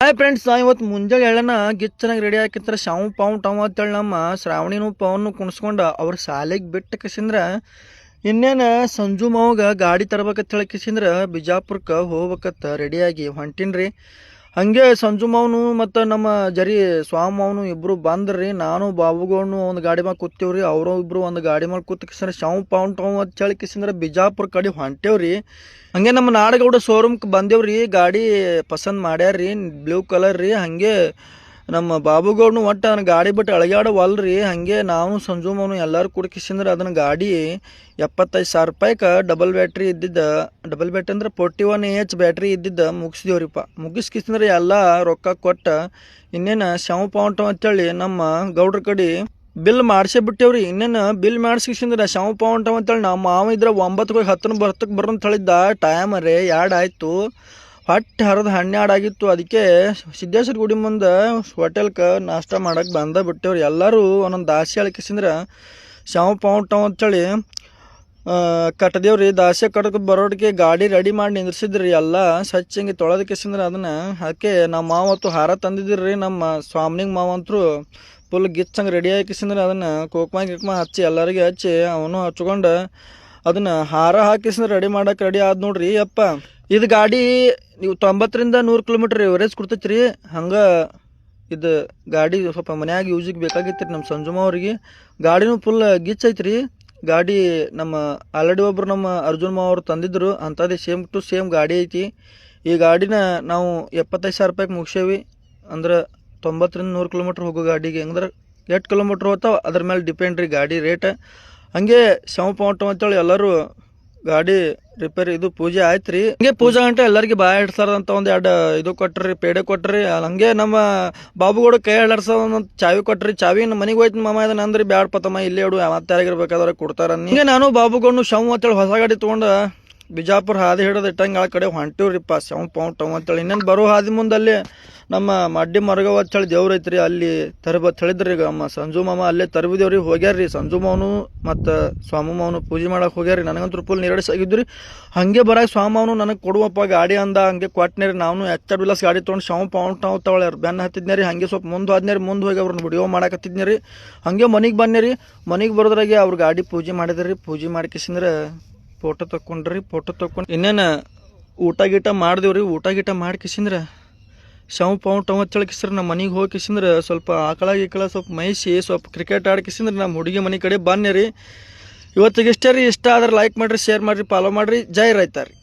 Hi friends, ಇವತ್ತು ಮುಂಜಾನೆ ಹೇಳೋಣ ಗಿಚ್ಚನಾಗಿ ರೆಡಿ ಹಾಕಿರ್ತಾರೆ. ಶಾವು ಪಾವು ಟವ್ ಅಂತೇಳಿ ನಮ್ಮ ಶ್ರಾವಣಿನೂ ಪವನ್ನು ಕುಣಿಸ್ಕೊಂಡು ಅವ್ರ ಶಾಲೆಗೆ ಬಿಟ್ಟು ಕಿಸಿಂದ್ರೆ ಇನ್ನೇನು ಸಂಜು ಮಾವಾಗ ಗಾಡಿ ತರ್ಬೇಕಂತ ಹೇಳಿ ಕಿಸಿಂದ್ರೆ ಬಿಜಾಪುರಕ್ಕೆ ಹೋಗ್ಬೇಕತ್ತ ರೆಡಿಯಾಗಿ ಹೊಂಟೀನಿ. ಹಂಗೆ ಸಂಜು ಮಾವನು ಮತ್ತು ನಮ್ಮ ಜರಿ ಸ್ವಾಮಿ ಮಾವನು ಇಬ್ಬರು ಬಂದ್ರಿ. ನಾನು ಬಾಬುಗೌಡನು ಒಂದು ಗಾಡಿ ಮೇಲೆ ಕೂತೀವ್ರಿ. ಅವರು ಇಬ್ಬರು ಒಂದು ಗಾಡಿ ಮೇಲೆ ಕೂತ್ ಕಿಸಿಂದ್ರೆ ಶಾವು ಪಾವು ಟವ್ ಅಂತ ಹೇಳಿ ಕಿಸಿಂದ್ರೆ ಬಿಜಾಪುರ ಕಡೆ ಹೊಂಟೇವ್ರಿ. ಹಂಗೆ ನಮ್ಮ ನಾಡಗೌಡ ಶೋರೂಮ್ಗೆ ಬಂದೇವ್ರಿ. ಗಾಡಿ ಪಸಂದ್ ಮಾಡ್ಯಾರ್ರಿ, ಬ್ಲೂ ಕಲರ್ ರೀ. ಹಂಗೆ ನಮ್ಮ ಬಾಬುಗೌಡನು ಒಟ್ಟು ಅದನ್ನ ಗಾಡಿ ಬಿಟ್ಟು ಅಳಗ್ಯಾಡವಲ್ರಿ. ಹಂಗೆ ನಾವು ಸಂಜು ಮಾವನು ಎಲ್ಲರೂ ಕುಡ್ಕಿಸಿಂದ್ರೆ ಅದನ್ನ ಗಾಡಿ 75,000 ರೂಪಾಯಿಗೆ ಡಬಲ್ ಬ್ಯಾಟ್ರಿ ಅಂದ್ರೆ 41H ಬ್ಯಾಟ್ರಿ ಇದ್ದಿದ್ದ ಮುಗಿಸಿದೇವ್ರಿಪ್ಪ. ಮುಗಿಸ್ಕಿಸಿಂದ್ರೆ ಎಲ್ಲ ರೊಕ್ಕ ಕೊಟ್ಟು ಇನ್ನೇನು ಶಾವು ಪಾವು ಅಂತೇಳಿ ನಮ್ಮ ಗೌಡ್ರ ಕಡೆ ಬಿಲ್ ಮಾಡಿಸೇ ಬಿಟ್ಟೇವ್ರಿ. ಇನ್ನೇನು ಬಿಲ್ ಮಾಡಿಸ್ಕಿಸಿಂದ್ರೆ ಶಾವು ಪಾವು ಅಂತೇಳಿ ನಮ್ಮ ಮಾವ ಇದ್ರೆ 9ಕ್ಕೆ ಹೋಗಿ 10 ಬರ್ತಕ್ಕೆ ಬರೋಂತ ಹೇಳಿದ್ದ. ಟೈಮ್ ರೀ 2 ಆಯಿತು, ಹೊಟ್ಟೆ ಹರಿದು 12 ಆಗಿತ್ತು. ಅದಕ್ಕೆ ಸಿದ್ದೇಶ್ವರ ಗುಡಿ ಮುಂದೆ ಹೋಟೆಲ್ಗೆ ನಾಷ್ಟ ಮಾಡಕ್ಕೆ ಬಿಟ್ಟೇವ್ರಿ. ಎಲ್ಲರೂ ಒಂದೊಂದು ದಾಸಿ ಅಳಕಿಸಿಂದ್ರೆ ಶಾವು ಪಾವು ಅಂತೇಳಿ ಕಟ್ಟದೇವ್ರಿ. ದಾಸೆ ಕಟ್ಟಕ್ಕೆ ಬರೋದಕ್ಕೆ ಗಾಡಿ ರೆಡಿ ಮಾಡಿ ನಿಂದ್ರಿಸಿದ್ರಿ. ಎಲ್ಲ ಸ್ವಚ್ಛಂಗೆ ತೊಳೆದಕ್ಕಿಸಿಂದ್ರೆ ಅದನ್ನು ಅದಕ್ಕೆ ನಮ್ಮ ಮಾವತ್ತು ಹಾರ ತಂದಿದ್ರಿ. ನಮ್ಮ ಸ್ವಾಮಿನಿಗೆ ಮಾವಂತರು ಫುಲ್ ಗಿಚ್ಚಂಗೆ ರೆಡಿ ಹಾಕಿಸಿಂದ್ರೆ ಅದನ್ನು ಕುಕ್ಮ ಹಚ್ಚಿ ಎಲ್ಲರಿಗೆ ಹಚ್ಚಿ ಅವನು ಹಚ್ಕೊಂಡು ಅದನ್ನು ಹಾರ ಹಾಕಿಸಿಂದ್ರೆ ರೆಡಿ ಮಾಡಕ್ಕೆ ರೆಡಿ ಆದ್ ನೋಡ್ರಿ. ಅಪ್ಪ ಇದು ಗಾಡಿ ನೀವು 90ರಿಂದ 100 ಕಿಲೋಮೀಟ್ರ್ ಎವರೇಜ್ ಕೊಡ್ತೈತಿ ರೀ. ಹಂಗೆ ಇದು ಗಾಡಿ ಸ್ವಲ್ಪ ಮನ್ಯಾಗ ಯೂಸಿಗೆ ಬೇಕಾಗಿತ್ತು ರೀ ನಮ್ಮ ಸಂಜುಮ ಅವ್ರಿಗೆ. ಗಾಡಿನೂ ಫುಲ್ ಗಿಚ್ ಐತಿ ರೀ. ಗಾಡಿ ನಮ್ಮ ಆಲ್ರೆಡಿ ಒಬ್ರು ನಮ್ಮ ಅರ್ಜುನ್ ಮಾವ ಅವರು ತಂದಿದ್ರು. ಅಂಥದ್ದೇ ಸೇಮ್ ಟು ಸೇಮ್ ಗಾಡಿ ಐತಿ. ಈ ಗಾಡಿನ ನಾವು 75,000 ರೂಪಾಯಿಗೆ ಮುಗಿಸೇವಿ. ಅಂದ್ರೆ 90ರಿಂದ 100 ಕಿಲೋಮೀಟ್ರ್ ಹೋಗೋ ಗಾಡಿಗೆ ಅಂದ್ರೆ 8 ಕಿಲೋಮೀಟ್ರ್ ಹೋಗ್ತಾವೆ, ಅದ್ರ ಮೇಲೆ ಡಿಪೆಂಡ್ ರೀ ಗಾಡಿ ರೇಟ್. ಹಂಗೆ ಶಾವು ಪಾವು ಅಂತೇಳಿ ಎಲ್ಲರೂ ಗಾಡಿ ರಿಪೇರಿ ಇದು ಪೂಜೆ ಆಯ್ತು ರೀ. ಹಂಗೆ ಪೂಜಾ ಗಂಟೆ ಎಲ್ಲರಿಗೆ ಬಾಯ್ ಹಿಡ್ಸಾರಂತ ಒಂದು 2 ಇದು ಕೊಟ್ರಿ, ಪೇಡೆ ಕೊಟ್ರಿ. ಹಂಗೆ ನಮ್ಮ ಬಾಬುಗೌಡ ಕೈ ಹಿಡ್ಸೋ ಒಂದು ಚಾವಿ ಕೊಟ್ರಿ. ಚಾವಿ ನಮ್ಮ ಮನೆಗೆ ಹೋಯ್ತು ಮಾಮ ಇದನ್ನ ಅಂದ್ರಿ. ಬ್ಯಾಡ ಪತಮ್ಮ ಇಲ್ಲೇ ಇಡು, ಮತ್ತೆ ಯಾರಿಗಿರ್ಬೇಕಾದ್ರೆ ಕೊಡ್ತಾರ. ಹಿಂಗೆ ನಾನು ಬಾಬುಗೌಡನು ಶಾವು ಅಂತೇಳಿ ಹೊಸ ಗಾಡಿ ತೊಗೊಂಡು ಬಿಜಾಪುರ ಹಾದಿ ಹಿಡಿದು ಇಟ್ಟಂಗೆ ಆ ಕಡೆ ಹೊಂಟಿವ್ರಿಪ್ಪ. ಶಾವು ಪಾವು ಅಂತೇಳಿ ಇನ್ನೇನು ಬರೋ ಹಾದಿ ಮುಂದಲ್ಲಿ ನಮ್ಮ ಮಡ್ಡಿ ಮರಗವ ಅಂತೇಳಿ ದೇವ್ರ ಐತ್ರಿ, ಅಲ್ಲಿ ತರಬತ್ ಹೇಳಿದ್ರಿ. ಈಗ ನಮ್ಮ ಸಂಜು ಮಾಮ ಅಲ್ಲೇ ತರಬಿದೇವ್ರಿ. ಹೋಗ್ಯಾರ್ರಿ ಸಂಜು ಮಾವನು ಮತ್ತು ಸ್ವಾಮಿ ಮಾವನು ಪೂಜೆ ಮಾಡಕ್ಕೆ ಹೋಗ್ಯಾರ್ರಿ. ನನಗಂತೂ ಫುಲ್ ನೀರಡಿಸ್ ಆಗಿದ್ರಿ. ಹಂಗೆ ಬರಾಗ ಸ್ವಾಮಿ ಮಾವನು ನನಗೆ ಕೊಡುವಪ್ಪ ಗಾಡಿ ಅಂದ. ಹಂಗೆ ಕೊಟ್ಟನೇ ರೀ. ನಾನು ಎಚ್ಚ ಬಿಲಾಸ್ ಗಾಡಿ ತೊಗೊಂಡು ಶಾವು ಪಾವು ತಗೊಳ್ಳಿ ಬೆನ್ನ ಹತ್ತಿದ್ನೇ ರೀ. ಹಂಗೆ ಸ್ವಲ್ಪ ಮುಂದೆ ಹೋದ್ನೇ ರೀ. ಮುಂದೆ ಹೋಗಿ ಅವ್ರನ್ನ ವಿಡಿಯೋ ಮಾಡಕತ್ತಿದ್ನೇ ರೀ. ಹಂಗೆ ಮನೆಗೆ ಬನ್ನಿ ರೀ. ಮನೆಗೆ ಬರೋದ್ರಾಗೆ ಅವ್ರ ಗಾಡಿ ಪೂಜೆ ಮಾಡಿದ್ರಿ. ಪೂಜೆ ಮಾಡ್ಕಿಸಿಂದ್ರೆ ಫೋಟೋ ತೊಗೊಂಡ್ರಿ. ಫೋಟೋ ತೊಗೊಂಡು ಇನ್ನೇನು ಊಟ ಗೀಟ ಮಾಡಿದೆವ್ರಿ. ಊಟ ಗೀಟ ಮಾಡ್ಕಿಸಿಂದ್ರೆ ಶಾವು ಪಾವು ಅಂತೇಳಿ ಕಿಸ್ರಿ ನಮ್ಮ ಮನೆಗೆ ಹೋಗಿ ಕಿಸಿಂದ್ರೆ ಸ್ವಲ್ಪ ಆಕಳ ಸ್ವಲ್ಪ ಮೈಸಿ ಸ್ವಲ್ಪ ಕ್ರಿಕೆಟ್ ಆಡ್ಕಿಸಿಂದ್ರೆ ನಮ್ಮ ಹುಡುಗಿ ಮನೆ ಕಡೆ ಬನ್ನಿ ರೀ. ಇವತ್ತಿಗೆ ಇಷ್ಟೇ ರೀ. ಇಷ್ಟ ಆದ್ರೆ ಲೈಕ್ ಮಾಡಿರಿ, ಶೇರ್ ಮಾಡಿರಿ, ಫಾಲೋ ಮಾಡಿರಿ. ಜೈ ರೈತ ರೀ.